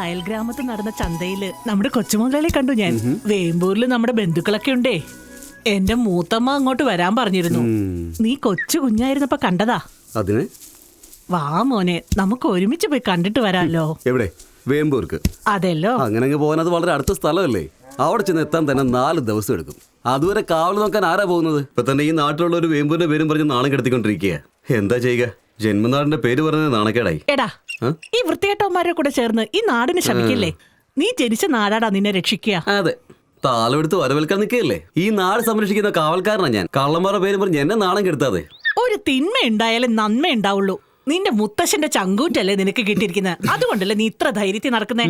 അയൽഗ്രാമത്തിൽ നടന്ന ചന്തയില് നമ്മുടെ കൊച്ചുമുതലാളി കണ്ടു ഞാൻ. വേമ്പൂരില് നമ്മുടെ ബന്ധുക്കളൊക്കെ ഉണ്ടേ. എന്റെ മൂത്തമ്മ അങ്ങോട്ട് വരാൻ പറഞ്ഞിരുന്നു. നീ കൊച്ചു കുഞ്ഞായിരുന്നപ്പോ കണ്ടതാ. അതിന് വാ മോനെ, നമുക്ക് ഒരുമിച്ച് പോയി കണ്ടിട്ട് വരാമല്ലോ. എവിടെ? വേമ്പൂർക്ക്? അതെല്ലോ. അങ്ങനെ പോകാനത് വളരെ അടുത്ത സ്ഥലമല്ലേ. അവിടെ ചെന്ന് എത്താൻ തന്നെ 4 ദിവസം എടുക്കും. അതുവരെ കാവൽ നോക്കാൻ ആരാ പോകുന്നത്? ഇപ്പൊ തന്നെ ഈ നാട്ടിലുള്ള ഒരു വേമ്പൂരിന്റെ പേരും പറഞ്ഞ് നാണം കെടുത്തിക്കൊണ്ടിരിക്കുക. എന്താ ചെയ്യുക? ജന്മനാടിന്റെ പേര് പറഞ്ഞത് നാണക്കേടായി. എടാ, ഈ വൃത്തികെട്ടവന്മാരെ കൂടെ ചേർന്ന് ഈ നാടിന് ശ്രമിക്കില്ലേ? നീ ജനിച്ച നാടാടാ നിന്നെ രക്ഷിക്കുക. അതെ, താളെടുത്ത് വരവേൽക്കാൻ നിൽക്കുകയല്ലേ. ഈ നാട് സംരക്ഷിക്കുന്ന കാവൽക്കാരനാ ഞാൻ. കള്ളന്മാരുടെ പേര് പറഞ്ഞ് എന്നെ നാണം കെടുത്താതെ. ഒരു തിന്മ ഉണ്ടായാലും നന്മ ഉണ്ടാവുള്ളൂ. നിന്റെ മുത്തശ്ശന്റെ ചങ്കൂറ്റല്ലേ നിനക്ക് കിട്ടിയിരിക്കുന്നത്. അതുകൊണ്ടല്ലേ നീ ഇത്ര ധൈര്യത്തിൽ നടക്കുന്നേ.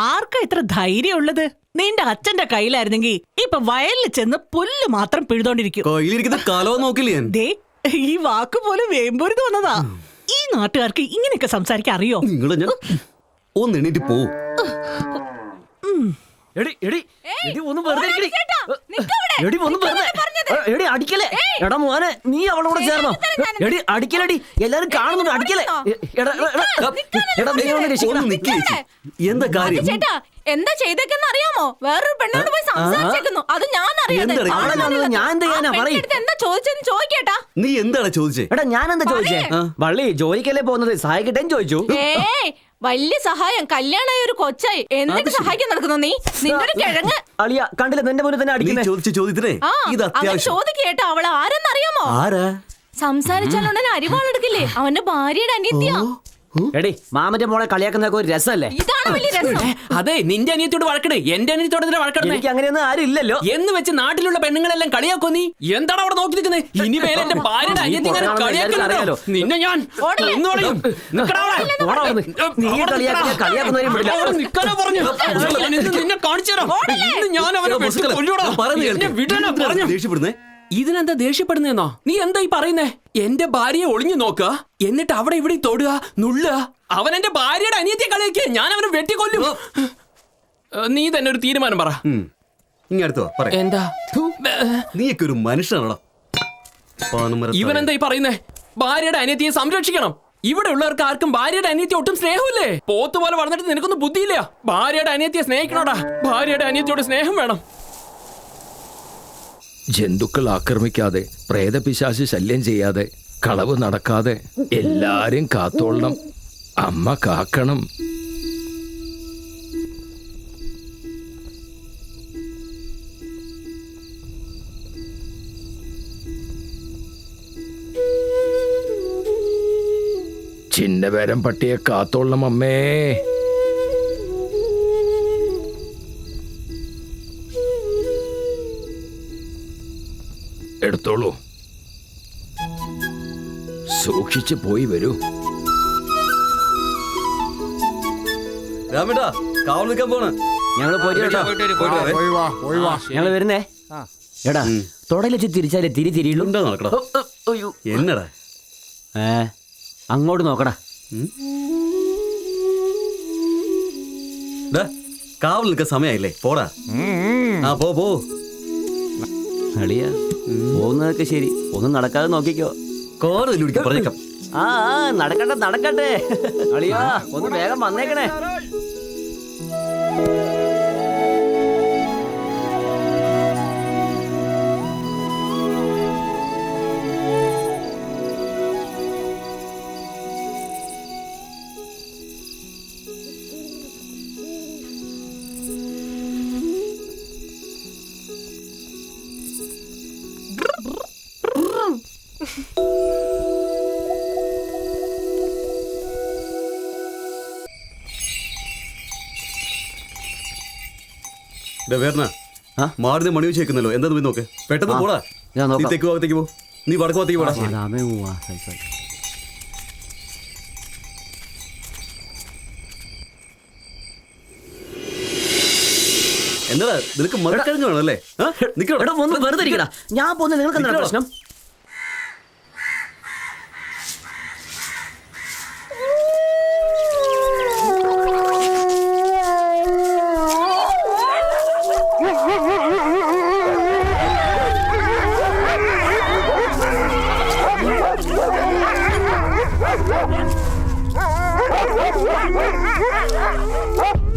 ആർക്കാ ഇത്ര ധൈര്യം ഉള്ളത്? നിന്റെ അച്ഛന്റെ കയ്യിലായിരുന്നെങ്കിൽ ഇപ്പൊ വയലിൽ ചെന്ന് പുല്ല് മാത്രം പിഴുതോണ്ടിരിക്കും. കയ്യിലിരിക്കുന്ന കലവും നോക്കില്ലേ ഞാൻ. ദേ, ഈ വാക്ക് പോലെ വേമ്പൂരിന്ന് വന്നതാ. ഈ നാട്ടുകാർക്ക് ഇങ്ങനെയൊക്കെ സംസാരിക്കാൻ അറിയോ? നിങ്ങളെ ഞാൻ ഒന്ന് എണീറ്റ് പോ. എടാ മോനെ, നീ അവളോട് ചേർന്നോ? എടി അടിക്കലടി, എല്ലാരും കാണുന്നുണ്ട്. അടിക്കലേ. എന്താ കാര്യം? ചേട്ടാ, എന്താ ചെയ്തേക്കെന്ന് അറിയാമോ? വേറൊരു പെണ്ണോട് പോയി സംസാരിച്ചേക്കുന്നു. അത് ഞാൻ അറിയാതെ ഞാൻ എന്താ ചെയ്യാനാ? പറയും. എന്താ ചോദിച്ചെന്ന് ചോദിക്കേട്ടാ. നീ എന്താണ് ചോദിച്ചേ? എടാ ഞാൻ എന്താ ചോദിച്ചേ? വള്ളി ജോലിക്കല്ലേ പോകുന്നത്, സഹായിക്കട്ടേന്ന് ചോദിച്ചു. വലിയ സഹായം. കല്യാണായ ഒരു കൊച്ചായി എന്നിട്ട് സഹായിക്കാൻ നടക്കുന്നു നീ. നിന്നൊരു കിഴങ്ങ്. അളിയ കണ്ടില്ല, നിന്റെ മുന്നിൽ തന്നെ അടിക്കുന്നേ. ചോദിച്ചിട്ടേ ചോദിക്കേട്ടാ. അവള് ആരെന്നറിയാമോ? സംസാരിച്ചാലുടനെ അരിവാളെടുക്കില്ലേ? അവന്റെ ഭാര്യയുടെ അനിയത്തിയാ. എടി, മാമന്റെ മോളെ കളിയാക്കുന്നതൊക്കെ ഒരു രസമല്ലേ? ഇതാണ് വലിയ രസം. അതെ, നിന്റെ അനിയത്തോട് വഴക്കണേ, എന്റെ അനിയത്തോട് വഴക്കണേ. എനിക്ക് അങ്ങനെയൊന്നും ആരും ഇല്ലല്ലോ എന്ന് വെച്ച് നാട്ടിലുള്ള പെണ്ണുങ്ങളെല്ലാം കളിയാക്കോ നീ? എന്താണ് അവിടെ നോക്കി നിൽക്കുന്നത്? ഇനി മേലെ എന്റെ ഭാര്യയുടെ അനിയത്തി കളിയാക്കലോ? നിന്നെ ഞാൻ നിന്നെ കാണിച്ചു തരാം. ഇന്ന് ഞാൻ അവനെ ഇതിനെന്താ ദേഷ്യപ്പെടുന്നേന്നോ? നീ എന്താ ഈ പറയുന്നേ? എന്റെ ഭാര്യയെ ഒളിഞ്ഞു നോക്കുക, എന്നിട്ട് അവിടെ ഇവിടെ തൊടുക, നുള്ളുക. അവൻ എന്റെ ഭാര്യയുടെ അനിയത്തിയെ കളിയാക്കിയ ഞാൻ അവനെ വെട്ടിക്കൊല്ലും. നീ തന്നെ ഒരു തീരുമാനം പറ. എന്താ? നീയൊക്കെ ഒരു മനുഷ്യനാണോ? ഇവനെന്താ ഈ പറയുന്നേ? ഭാര്യയുടെ അനിയത്തിയെ സംരക്ഷിക്കണം. ഇവിടെ ഉള്ളവർക്ക് ആർക്കും ഭാര്യയുടെ അനിയത്തി ഒട്ടും സ്നേഹമില്ലേ? പോത്തുപോലെ വളർന്നിട്ട് നിനക്കൊന്നും ബുദ്ധിയില്ല. ഭാര്യയുടെ അനിയത്തിയെ സ്നേഹിക്കണോടാ. ഭാര്യയുടെ അനിയത്തിയോട് സ്നേഹം വേണം. ജന്തുക്കൾ ആക്രമിക്കാതെ, പ്രേതപിശാച് ശല്യം ചെയ്യാതെ, കളവ് നടക്കാതെ എല്ലാരും കാത്തോളണം. അമ്മ കാക്കണം. ചിന്നപേരം പട്ടിയെ കാത്തോളണം അമ്മേ. എടുത്തോളൂ, സൂക്ഷിച്ചു പോയി വരൂ. രാമേട്ടാ, കാവൽ നിൽക്കാൻ പോണ്. ഞങ്ങള് ഞങ്ങള് വരുന്നേ. എടാ, തൊടയിൽ വെച്ച് തിരിച്ചാലേ തിരിയുള്ളൂ. എന്നടാ? അങ്ങോട്ട് നോക്കടാ. കാവൽ നിൽക്കാൻ സമയായില്ലേ? പോടാ. പോ. അളിയ, പോകുന്നതൊക്കെ ശരി, ഒന്നും നടക്കാതെ നോക്കിക്കോ. പറഞ്ഞേക്കാം. നടക്കട്ടെ. അളിയാ, ഒന്ന് വേഗം വന്നേക്കണേ. മാറിന് മണി വെച്ച് വെക്കുന്നല്ലോ. എന്താ പോയി നോക്ക്. പെട്ടെന്ന് പോടാ. നീ തെക്ക് ഭാഗത്തേക്ക് പോ. നീ വടക്ക് ഭാഗത്തേക്ക് പോടാ. എന്താ നിനക്ക് മറക്കഴിഞ്ഞു വേണമല്ലേ? വെറുതെ ഇരിക്കടാ. ഞാൻ പോകുന്നത് നിങ്ങൾക്ക് എന്താ പ്രശ്നം? Ha ha ha ha!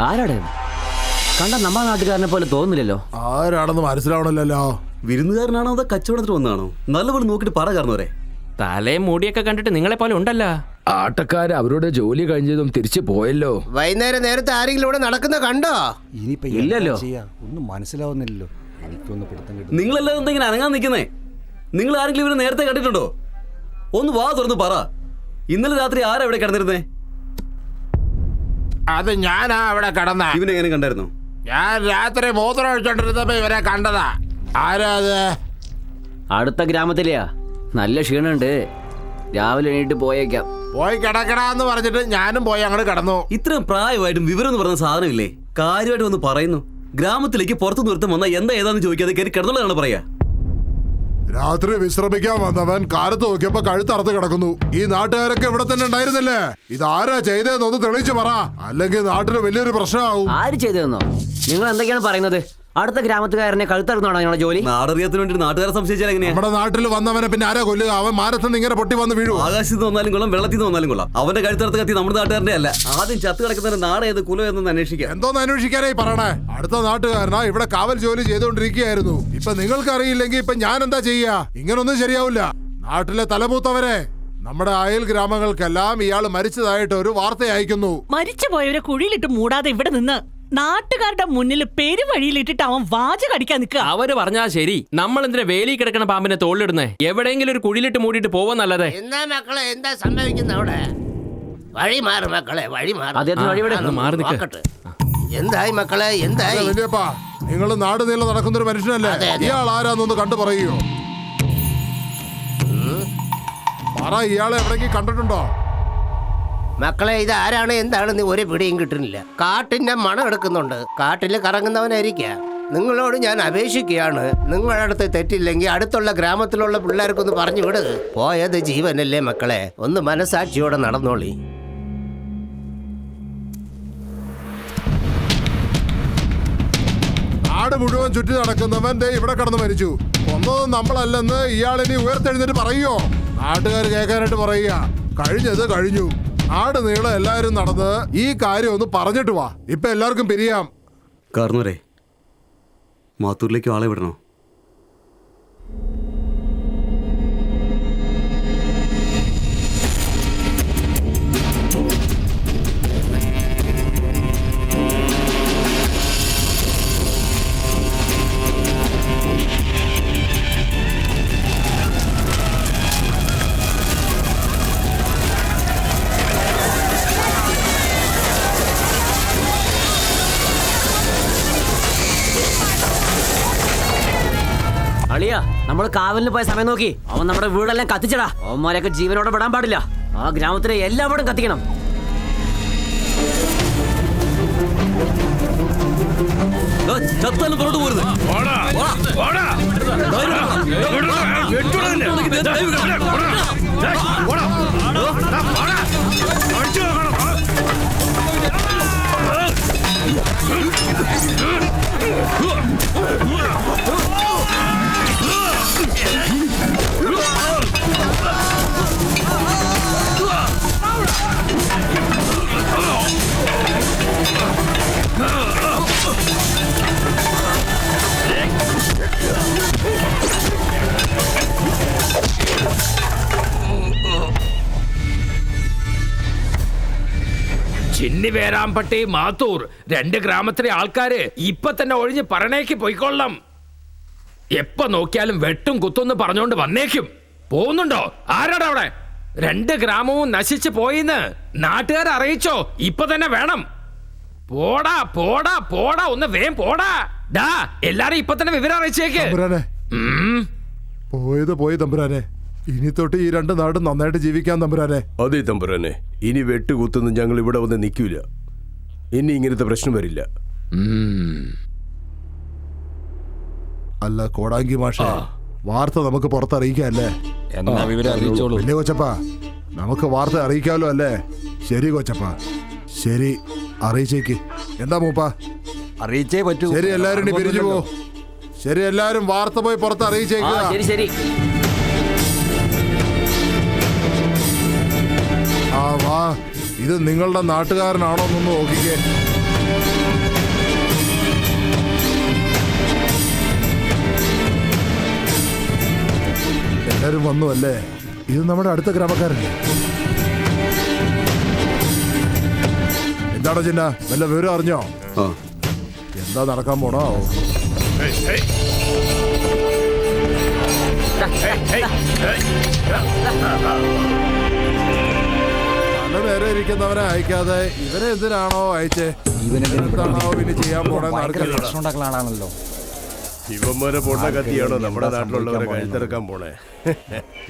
ആരാടേ കണ്ട നമ്മുടെ നാട്ടുകാരനെ പോലെ തോന്നുന്നില്ലല്ലോ. ആരാണെന്ന് മനസ്സിലാവണല്ലോ. വിരുന്നുകാരനാണോ അതോ കച്ചവടത്തിന് വന്നാണോ? നല്ലപോലെ നോക്കിട്ട് പറ കാരണവരെ. തലയും മുടിയൊക്കെ കണ്ടിട്ട് നിങ്ങളെ പോലെ ഉണ്ടല്ലോ. ആട്ടക്കാര് അവരുടെ ജോലി കഴിഞ്ഞതും തിരിച്ചു പോയല്ലോ. വൈകുന്നേരം നേരത്തെ ആരെങ്കിലും ഇവിടെ നടക്കുന്ന കണ്ടോ? ഇല്ലല്ലോ. ഒന്നും മനസ്സിലാവുന്നില്ലല്ലോ. എനിക്കൊന്ന് പിടുത്തം കിട്ടും. നിങ്ങളെല്ലാവരും എന്തെങ്കിലും അനങ്ങാൻ നിൽക്കുന്നേ? നിങ്ങൾ ആരെങ്കിലും ഇവരെ നേരത്തെ കണ്ടിട്ടുണ്ടോ? ഒന്ന് വാ തുറന്ന് പറ. ഇന്നലെ രാത്രി ആരാ ഇവിടെ കിടന്നിരുന്നേ? അത് ഞാനാ അവിടെ കടന്ന. ഇവനെ എങ്ങനെ കണ്ടായിരുന്നു? ഞാൻ രാത്രി മൂത്രം ഒഴിച്ചോണ്ടിരുന്നപ്പോ ഇവരെ കണ്ടതാ. ആരാ അത്? അടുത്ത ഗ്രാമത്തിലെയാ. നല്ല ക്ഷീണുണ്ട്, രാവിലെ എണീറ്റ് പോയേക്കാം. പോയി കിടക്കടാന്ന് പറഞ്ഞിട്ട് ഞാനും പോയി അങ്ങോട്ട് കിടന്നു. ഇത്രയും പ്രായമായിട്ടും വിവരം എന്ന് പറഞ്ഞ സാധനമില്ലേ? കാര്യമായിട്ട് വന്ന് പറയുന്നു. ഗ്രാമത്തിലേക്ക് പുറത്തു നിർത്തം വന്നാൽ എന്താ ഏതാന്ന് ചോദിക്കാതെ കയറി കിടന്നുള്ളതാണ് പറയാ. രാത്രി വിശ്രമിക്കാൻ വന്നവൻ കാലത്ത് നോക്കിയപ്പോ കഴുത്തറുത്ത് കിടക്കുന്നു. ഈ നാട്ടുകാരൊക്കെ ഇവിടെ തന്നെ ഉണ്ടായിരുന്നില്ലേ? ഇതാരാ ചെയ്തതെന്നൊന്ന് തെളിയിച്ച് പറ, അല്ലെങ്കിൽ നാട്ടിന് വലിയൊരു പ്രശ്നമാവും. ആര് ചെയ്തതെന്നോ? നിങ്ങൾ എന്തൊക്കെയാണ് പറയുന്നത്? അടുത്ത ഗ്രാമത്തുകാരനെ കഴുത്തറുന്നാണോ നിങ്ങളുടെ ജോലി? നാടറിയത്തിന് വേണ്ടി നാട്ടുകാരെ സംശയിച്ചാൽ എങ്ങനെയാ? നമ്മുടെ നാട്ടിൽ വന്നവനെ പിന്നെ ആരാ കൊല്ലുക? അവൻ മാനത്തുനിന്ന് ഇങ്ങനെ പൊട്ടി വന്ന് വീഴും. ആകാശത്ത് നിന്ന് വന്നാലും കൊള്ളാം, വെള്ളത്തിൽ നിന്ന് വന്നാലും കൊള്ളാം. അവന്റെ കഴുത്തറുത്ത് കത്തി നമ്മുടെ നാട്ടുകാരന്റെ അല്ല. ആദ്യം ചത്ത് കിടക്കുന്നതിന് നാട് ഏത് കുലം എന്നൊന്ന് അന്വേഷിക്കാം. എന്തോന്ന് അന്വേഷിക്കാനായി പറയണേ? അടുത്ത നാട്ടുകാരനാ ഇവിടെ കാവൽ ജോലി ചെയ്തുകൊണ്ടിരിക്കുകയായിരുന്നു. ഇപ്പൊ നിങ്ങൾക്ക് അറിയില്ലെങ്കിൽ ഇപ്പൊ ഞാൻ എന്താ ചെയ്യാ? ഇങ്ങനൊന്നും ശരിയാവില്ല. നാട്ടിലെ തലമൂത്തവരെ, നമ്മുടെ അയൽ ഗ്രാമങ്ങൾക്കെല്ലാം ഇയാൾ മരിച്ചതായിട്ട് ഒരു വാർത്ത അയക്കുന്നു. മരിച്ചുപോയവരെ കുഴിയിലിട്ട് മൂടാതെ ഇവിടെ നിന്ന് നാട്ടുകാരുടെ മുന്നിൽ പെരുവഴിയിലിട്ടിട്ട് അവൻ വാചകം അടിക്കാൻ നിൽക്കുക. അവര് പറഞ്ഞാ ശരി. നമ്മൾ എന്തിനാ വേലി കിടക്കണ പാമ്പിനെ തോളിലിടുന്നേ? എവിടെയെങ്കിലും ഒരു കുഴിയിലിട്ട് മൂടിയിട്ട് പോവാന്നല്ലാതെ. എന്താ മക്കളെ, എന്താ സംഭവിക്കുന്ന അവിടെ? വഴി മാറും മക്കളെ, വഴി മാറും. അദ്ദേഹത്തിന് വഴി വിട്. മാറി നിൽക്ക്. നോക്കട്ടെ. എന്തായി മക്കളെ, എന്തായി? വലിയപ്പാ, നിങ്ങൾ നാട് നീളം നടക്കുന്ന ഒരു മനുഷ്യനല്ലേ? അതെ, അതെ. ഇയാൾ ആരാന്നൊന്ന് കണ്ടു പറയോ? പറ, ഇയാളെ എവിടെയെങ്കിലും കണ്ടിട്ടുണ്ടോ? മക്കളെ, ഇത് ആരാണ് എന്താണെന്ന് ഒരു പിടിയും കിട്ടുന്നില്ല. കാട്ടിന്റെ മണം എടുക്കുന്നുണ്ട്. കാട്ടിൽ കറങ്ങുന്നവനായിരിക്കാം. നിങ്ങളോട് ഞാൻ അപേക്ഷിക്കുകയാണ്, നിങ്ങളുടെ അടുത്ത് തെറ്റില്ലെങ്കിൽ അടുത്തുള്ള ഗ്രാമത്തിലുള്ള പിള്ളേർക്കൊന്ന് പറഞ്ഞു വിട്. പോയത് ജീവനല്ലേ മക്കളെ, ഒന്ന് മനസാക്ഷിയോടെ നടന്നോളി. നാട് മുഴുവൻ ചുറ്റി നടക്കുന്നവൻ ദേ ഇവിടെ കടന്ന് മരിച്ചു. ഒന്നതും നമ്മളല്ലെന്ന് ഇയാളിനി ഉയർത്തെഴുന്നേറ്റ് പറയോ? നാട്ടുകാർ കേൾക്കാനായിട്ട് പറയുക. കഴിഞ്ഞത് കഴിഞ്ഞു. നാട് നീളം എല്ലാവരും നടന്ന് ഈ കാര്യം ഒന്ന് പറഞ്ഞിട്ട് വാ. ഇപ്പൊ എല്ലാവർക്കും പിരിയാം. കാരണവരെ, മാത്തൂരിലേക്ക് ആളെ വിടണോ? അളിയാ, നമ്മള് കാവലിന് പോയ സമയം നോക്കി അവൻ നമ്മുടെ വീടെല്ലാം കത്തിച്ചടാ. അവന്മാരെയൊക്കെ ജീവനോടെ വിടാൻ പാടില്ല. ആ ഗ്രാമത്തിലെ എല്ലാവരും കത്തിക്കണം. ചത്താലും പുറത്തു പോരുത്. ചിന്നിവേരാമ്പട്ടി മാത്തൂർ 2 ഗ്രാമത്തിലെ ആൾക്കാര് ഇപ്പൊ തന്നെ ഒഴിഞ്ഞ് പറണേക്ക് പോയിക്കൊള്ളാം. എപ്പോ നോക്കിയാലും വെട്ടും കുത്തുന്ന് പറഞ്ഞോണ്ട് വന്നേക്കും. പോകുന്നുണ്ടോ? ആരാടാ അവിടെ? 2 ഗ്രാമവും നശിച്ചു പോയിന്ന് നാട്ടുകാരെ അറിയിച്ചോ? ഇപ്പൊ തന്നെ വേണം. പോടാ പോടാ പോടാ, ഒന്ന് വേം പോടാ. ഡാ എല്ലാരും ഇപ്പൊ തന്നെ വിവരം അറിയിച്ചേക്ക്. തമ്പുരാനെ, പോയത് പോയി തമ്പുരാനെ. ഇനി തൊട്ട് ഈ 2 നാടും നന്നായിട്ട് ജീവിക്കാൻ തമ്പുരാനെ. അതെ തമ്പുരാനെ, ഇനി വെട്ടുകുത്തുന്നു ഞങ്ങൾ ഇവിടെ വന്ന് നിൽക്കൂല. ഇനി ഇങ്ങനത്തെ പ്രശ്നം വരില്ല. അല്ല കോടാങ്കി മാഷ, വാർത്ത നമുക്ക് പുറത്തറിയിക്കല്ലേ? എന്നാ വിവരം അറിയിച്ചോളൂ. വലിയ കൊച്ചപ്പ, നമുക്ക് വാർത്ത അറിയിക്കാമല്ലോ അല്ലേ? ശരി കൊച്ചപ്പ, ശരി, അറിയിച്ചേക്ക്. എന്താ മൂപ്പ? അറിയിച്ചേ പറ്റൂ. ശരി, എല്ലാരും ഇനി പിരിഞ്ഞു പോ. ശരി, എല്ലാരും വാർത്ത പോയി പുറത്ത് അറിയിച്ചേക്കുക. ശരി ശരി. ആ വാ, ഇത് നിങ്ങളുടെ നാട്ടുകാരനാണോ എന്നൊന്ന് നോക്കിക്കേ. എല്ലാരും വന്നു അല്ലേ? ഇത് നമ്മുടെ അടുത്ത ഗ്രാമക്കാരല്ലേ? എന്താണോ ചിന്ന, വല്ല വിവരം അറിഞ്ഞോ? എന്താ നടക്കാൻ പോണോ? നല്ല നേരെ ഇരിക്കുന്നവനെ അയക്കാതെ ഇവരെ എന്തിനാണോ അയച്ചേ? എന്താണോ ഇനി ചെയ്യാൻ പോണെന്ന് പ്രശ്നം ഉണ്ടാക്കുന്ന ആളാണല്ലോ. ഇവന്മാരെ പൊണ്ണ കത്തിയാണോ നമ്മുടെ നാട്ടിലുള്ളവരെ കഴുത്തിറക്കാൻ പോണേ?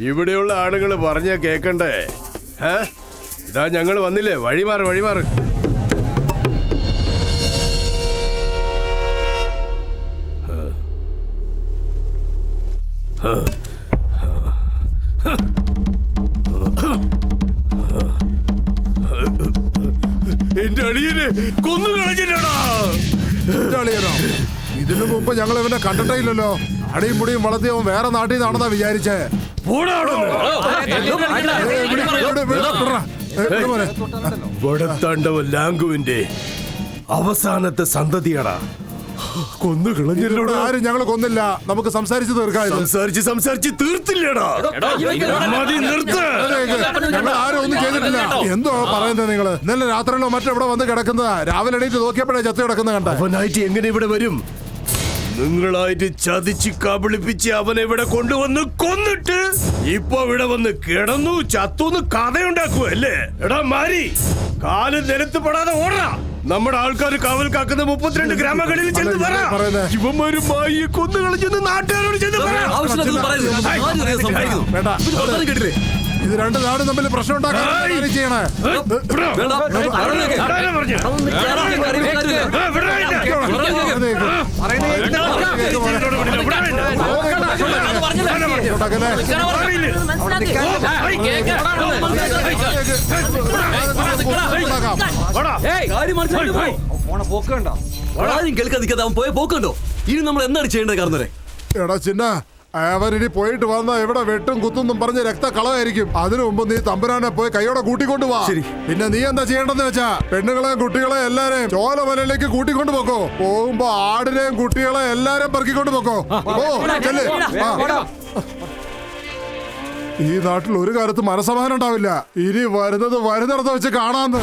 ഇവിടെയുള്ള ആളുകൾ പറഞ്ഞ കേക്കണ്ടേ? ഇതാ ഞങ്ങൾ വന്നില്ലേ, വഴിമാറ് വഴിമാറ്. എന്റെ അളിയനെ കൊന്നു കളഞ്ഞില്ലടാ. ഇതിനു മുമ്പ് ഞങ്ങൾ ഇവനെ കണ്ടിട്ടേ ഇല്ലല്ലോ. അടിയും മുടിയും വളർത്തി അവൻ വേറെ നാട്ടിൽ നിന്നാണെന്നാ വിചാരിച്ചേ. വടത്താണ്ടവ ലാംഗുവിന്റെ അവസാനത്തെ സന്തതിയടാ. കൊന്നു കളഞ്ഞില്ലടാ. ആരും ഞങ്ങൾ കൊന്നില്ല. നമുക്ക് സംസാരിച്ച് തീർക്കാം. സംസാരിച്ച് തീർത്തില്ലടാ. ഞങ്ങൾ ആരും ഒന്നും ചെയ്തിട്ടില്ല. എന്തോ പറയുന്നത് നിങ്ങള്? ഇന്നലെ രാത്രിയിലോ മറ്റെവിടെ വന്ന് കിടക്കുന്നതാ. രാവിലെ എണീറ്റ് നോക്കിയപ്പോഴേ ചത്ത് കിടക്കുന്ന കണ്ട. അവനായിട്ട് എങ്ങനെ ഇവിടെ വരും? നിങ്ങളായിട്ട് ചതിച്ച് കബളിപ്പിച്ച് അവനെ ഇവിടെ കൊണ്ടുവന്ന് കൊന്നിട്ട് ഇപ്പൊ ഇവിടെ വന്ന് കിടന്നു ചത്തുന്ന് കഥയുണ്ടാക്കുവല്ലേ? എടാ മാരി, കാല് നിലത്ത് പെടാതെ ഓടാ. നമ്മുടെ ആൾക്കാർ കാവൽ കാക്കുന്ന 32 ഗ്രാമങ്ങളിൽ ചെന്ന് പറ. ഇവന്മാര് മായിയെ കൊന്നു കളഞ്ഞെന്ന് നാട്ടുകാരോട് ചെന്ന് പറ. കേട്ടില്ലേ? ഇത് 2 നാടും തമ്മിൽ പ്രശ്നം ഉണ്ടാക്കാൻ ചെയ്യണേ. കേൾക്കാതിരിക്കാതെ അവൻ പോയ പോക്കുണ്ടോ? ഇനി നമ്മൾ എന്താണ് ചെയ്യേണ്ടത് കാരണവരെ? എടാ ചിന്ന, അവനിനി പോയിട്ട് വന്നാ ഇവിടെ വെട്ടും കുത്തുന്നും പറഞ്ഞ് രക്തക്കളമായിരിക്കും. അതിനു മുമ്പ് നീ തമ്പുരാനെ പോയി കൈയോടെ കൂട്ടിക്കൊണ്ടു പോവാ. പിന്നെ നീ എന്താ ചെയ്യേണ്ടെന്ന് വെച്ചാ പെണ്ണുങ്ങളെ കുട്ടികളെ എല്ലാരെയും ചോലമലയിലേക്ക് കൂട്ടിക്കൊണ്ടു പോക്കോ. പോകുമ്പോ ആടിനെയും കുട്ടികളെ എല്ലാരെയും പെറുക്കിക്കൊണ്ട് പോക്കോ. ഈ നാട്ടിൽ ഒരു കാലത്ത് മനസ്സമാധാനം ഉണ്ടാവില്ല. ഇനി വരുന്നിടത്ത് വെച്ച് കാണാന്ന്.